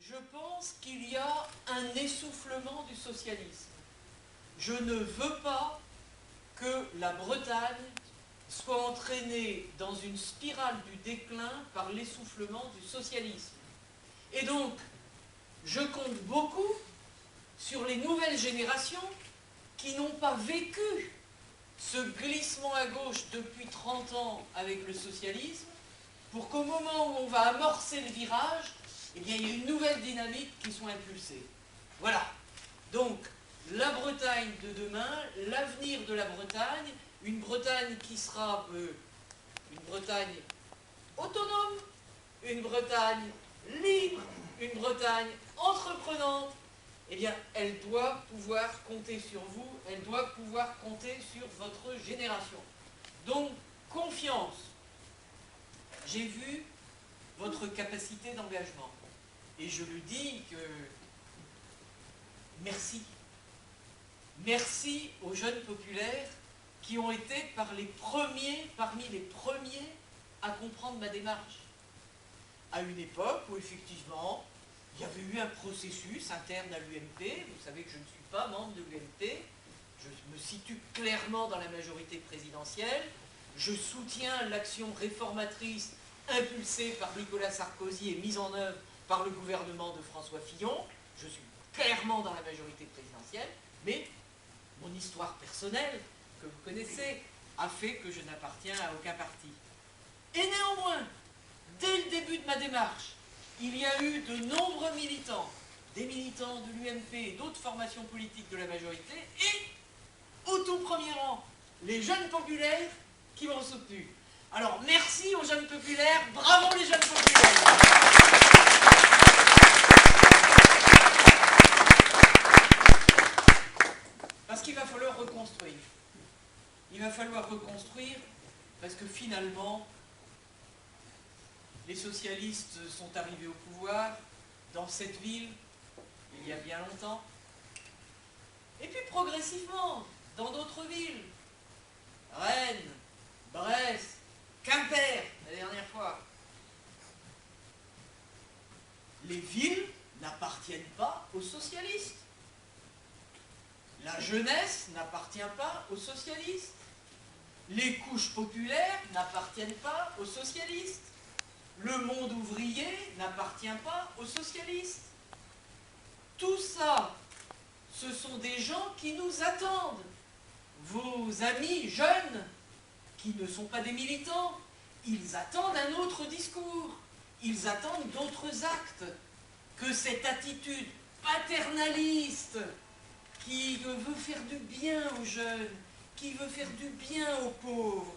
Je pense qu'il y a un essoufflement du socialisme. Je ne veux pas que la Bretagne soit entraînée dans une spirale du déclin par l'essoufflement du socialisme. Et donc, je compte beaucoup sur les nouvelles générations qui n'ont pas vécu ce glissement à gauche depuis 30 ans avec le socialisme, pour qu'au moment où on va amorcer le virage, eh bien, il y ait une nouvelle dynamique qui soit impulsée. Voilà. Donc, la Bretagne de demain, l'avenir de la Bretagne, une Bretagne qui sera une Bretagne autonome, une Bretagne libre, une Bretagne entreprenante, eh bien, elle doit pouvoir compter sur vous, elle doit pouvoir compter sur votre génération. Donc, confiance. J'ai vu votre capacité d'engagement. Et je le dis que merci. Merci aux jeunes populaires qui ont été parmi les premiers à comprendre ma démarche. À une époque où, effectivement, il y avait eu un processus interne à l'UMP. Vous savez que je ne suis pas membre de l'UMP. Je me situe clairement dans la majorité présidentielle. Je soutiens l'action réformatrice impulsée par Nicolas Sarkozy et mise en œuvre par le gouvernement de François Fillon. Je suis clairement dans la majorité présidentielle, mais mon histoire personnelle, que vous connaissez, a fait que je n'appartiens à aucun parti. Et néanmoins, dès le début de ma démarche, il y a eu de nombreux militants, des militants de l'UMP et d'autres formations politiques de la majorité, et au tout premier rang, les jeunes populaires qui m'ont soutenu. Alors, merci aux jeunes populaires, bravo les jeunes populaires. Parce qu'il va falloir reconstruire. Il va falloir reconstruire parce que finalement, les socialistes sont arrivés au pouvoir dans cette ville il y a bien longtemps. Et puis progressivement, dans d'autres villes. Rennes, Brest, Quimper, la dernière fois. Les villes n'appartiennent pas aux socialistes. La jeunesse n'appartient pas aux socialistes. Les couches populaires n'appartiennent pas aux socialistes. Le monde ouvrier n'appartient pas aux socialistes. Tout ça, ce sont des gens qui nous attendent. Vos amis jeunes, qui ne sont pas des militants, ils attendent un autre discours. Ils attendent d'autres actes que cette attitude paternaliste qui veut faire du bien aux jeunes, qui veut faire du bien aux pauvres.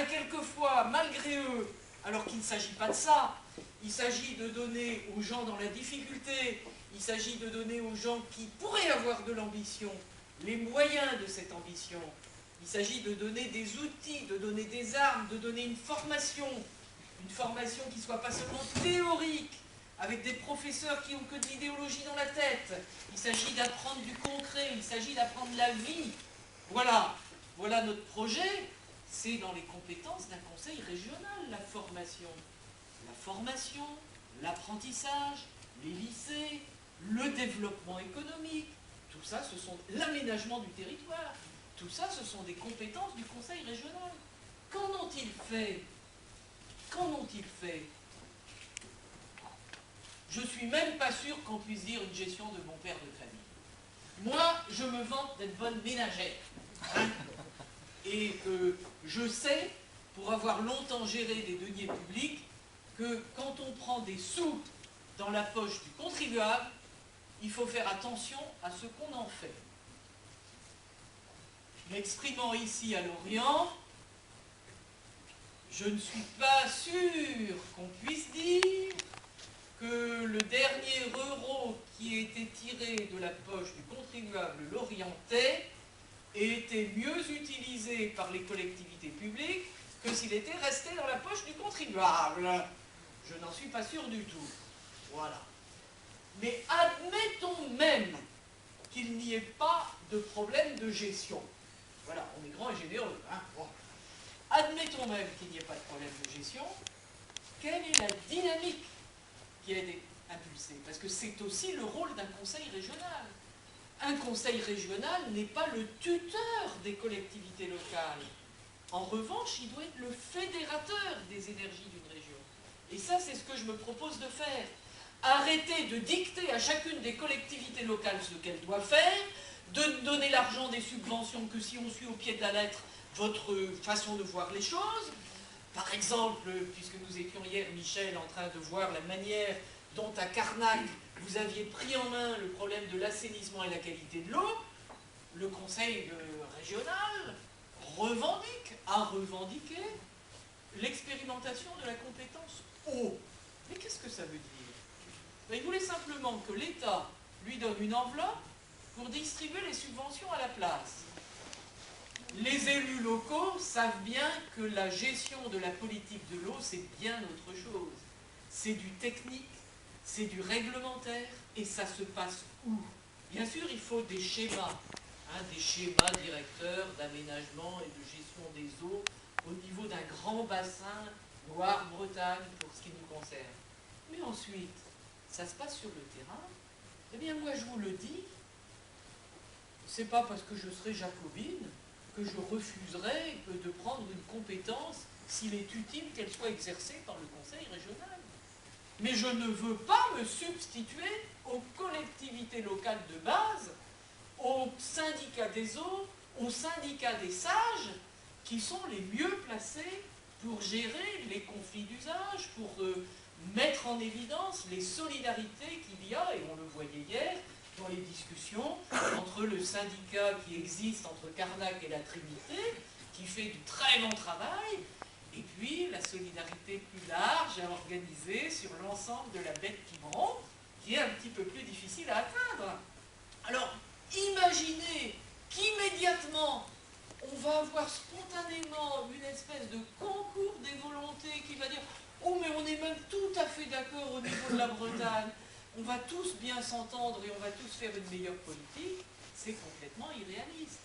Quelquefois, malgré eux, alors qu'il ne s'agit pas de ça, il s'agit de donner aux gens dans la difficulté, il s'agit de donner aux gens qui pourraient avoir de l'ambition, les moyens de cette ambition. Il s'agit de donner des outils, de donner des armes, de donner une formation qui ne soit pas seulement théorique, avec des professeurs qui n'ont que de l'idéologie dans la tête. Il s'agit d'apprendre du concret, il s'agit d'apprendre la vie. Voilà notre projet. C'est dans les compétences d'un conseil régional, la formation. La formation, l'apprentissage, les lycées, le développement économique, tout ça, ce sont l'aménagement du territoire. Tout ça, ce sont des compétences du conseil régional. Qu'en ont-ils fait? Qu'en ont-ils fait? Je ne suis même pas sûr qu'on puisse dire une gestion de bon père de famille. Moi, je me vante d'être bonne ménagère. Hein, et je sais, pour avoir longtemps géré des deniers publics, que quand on prend des sous dans la poche du contribuable, il faut faire attention à ce qu'on en fait. M'exprimant ici à Lorient, je ne suis pas sûr qu'on puisse dire que le dernier euro qui a été tiré de la poche du contribuable lorientais ait été mieux utilisé par les collectivités publiques que s'il était resté dans la poche du contribuable. Je n'en suis pas sûr du tout. Voilà. Mais admettons même qu'il n'y ait pas de problème de gestion. Voilà, on est grand et généreux. Hein, bon. Admettons même qu'il n'y ait pas de problème de gestion. Quelle est la dynamique qui a été impulser, parce que c'est aussi le rôle d'un conseil régional. Un conseil régional n'est pas le tuteur des collectivités locales. En revanche, il doit être le fédérateur des énergies d'une région. Et ça, c'est ce que je me propose de faire. Arrêter de dicter à chacune des collectivités locales ce qu'elle doit faire, de donner l'argent des subventions que si on suit au pied de la lettre votre façon de voir les choses. Par exemple, puisque nous étions hier, Michel, en train de voir la manière dont à Carnac, vous aviez pris en main le problème de l'assainissement et la qualité de l'eau, le conseil régional a revendiqué l'expérimentation de la compétence eau. Mais qu'est-ce que ça veut dire? Il voulait simplement que l'État lui donne une enveloppe pour distribuer les subventions à la place. Les élus locaux savent bien que la gestion de la politique de l'eau, c'est bien autre chose. C'est du technique, c'est du réglementaire, et ça se passe où? Bien sûr, il faut des schémas directeurs d'aménagement et de gestion des eaux au niveau d'un grand bassin, Loire-Bretagne, pour ce qui nous concerne. Mais ensuite, ça se passe sur le terrain. Eh bien, moi, je vous le dis, c'est pas parce que je serai jacobine que je refuserai de prendre une compétence s'il est utile qu'elle soit exercée par le conseil régional. Mais je ne veux pas me substituer aux collectivités locales de base, aux syndicats des eaux, aux syndicats des sages, qui sont les mieux placés pour gérer les conflits d'usage, pour mettre en évidence les solidarités qu'il y a, et on le voyait hier, dans les discussions entre le syndicat qui existe entre Carnac et la Trinité, qui fait du très bon travail, et puis la solidarité plus large à organiser sur l'ensemble de la bête qui monte, qui est un petit peu plus difficile à atteindre. Alors, imaginez qu'immédiatement, on va avoir spontanément une espèce de concours des volontés qui va dire « Oh, mais on est même tout à fait d'accord au niveau de la Bretagne, on va tous bien s'entendre et on va tous faire une meilleure politique », c'est complètement irréaliste.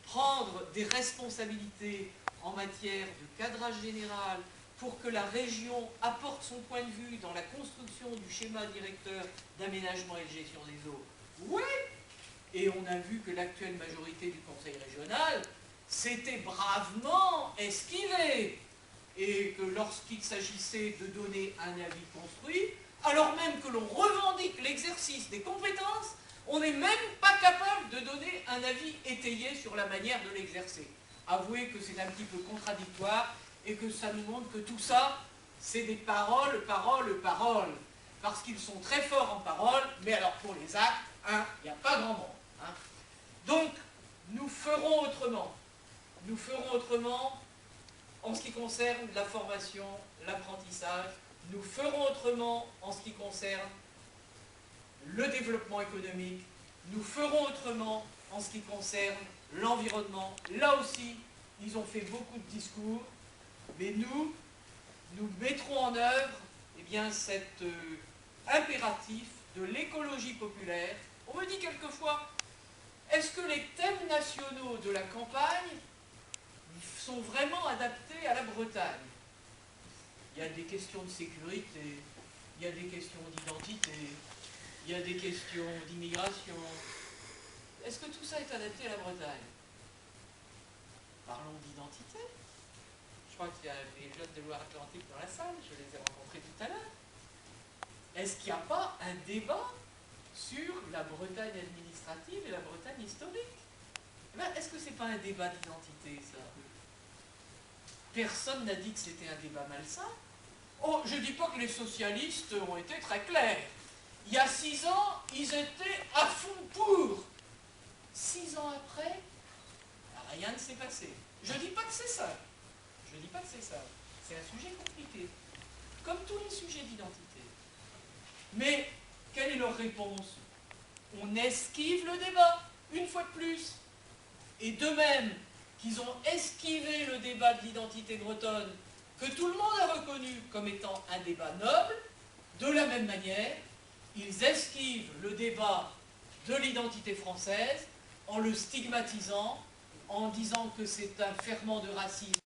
Prendre des responsabilités en matière de cadrage général pour que la région apporte son point de vue dans la construction du schéma directeur d'aménagement et de gestion des eaux, oui. Et on a vu que l'actuelle majorité du conseil régional s'était bravement esquivée, et que lorsqu'il s'agissait de donner un avis construit, alors même que l'on revendique l'exercice des compétences, on n'est même pas capable de donner un avis étayé sur la manière de l'exercer. Avouez que c'est un petit peu contradictoire et que ça nous montre que tout ça, c'est des paroles, paroles, paroles. Parce qu'ils sont très forts en paroles, mais alors pour les actes, hein, il n'y a pas grand monde. Hein. Donc, nous ferons autrement. Nous ferons autrement en ce qui concerne la formation, l'apprentissage. Nous ferons autrement en ce qui concerne le développement économique. Nous ferons autrement en ce qui concerne l'environnement. Là aussi, ils ont fait beaucoup de discours, mais nous mettrons en œuvre eh bien, cet impératif de l'écologie populaire. On me dit quelquefois, est-ce que les thèmes nationaux de la campagne sont vraiment adaptés à la Bretagne? Il y a des questions de sécurité, il y a des questions d'identité, il y a des questions d'immigration. Est-ce que tout ça est adapté à la Bretagne? Parlons d'identité. Je crois qu'il y a des jeunes de Loire-Atlantique dans la salle, je les ai rencontrés tout à l'heure. Est-ce qu'il n'y a pas un débat sur la Bretagne administrative et la Bretagne historique? Est-ce que ce n'est pas un débat d'identité, ça? Personne n'a dit que c'était un débat malsain. Oh, je ne dis pas que les socialistes ont été très clairs. Il y a 6 ans, ils étaient à fond pour. 6 ans après, rien ne s'est passé. Je ne dis pas que c'est ça. Je ne dis pas que c'est ça. C'est un sujet compliqué. Comme tous les sujets d'identité. Mais, quelle est leur réponse? On esquive le débat, une fois de plus. Et de même qu'ils ont esquivé le débat de l'identité bretonne, que tout le monde a reconnu comme étant un débat noble, de la même manière, ils esquivent le débat de l'identité française en le stigmatisant, en disant que c'est un ferment de racisme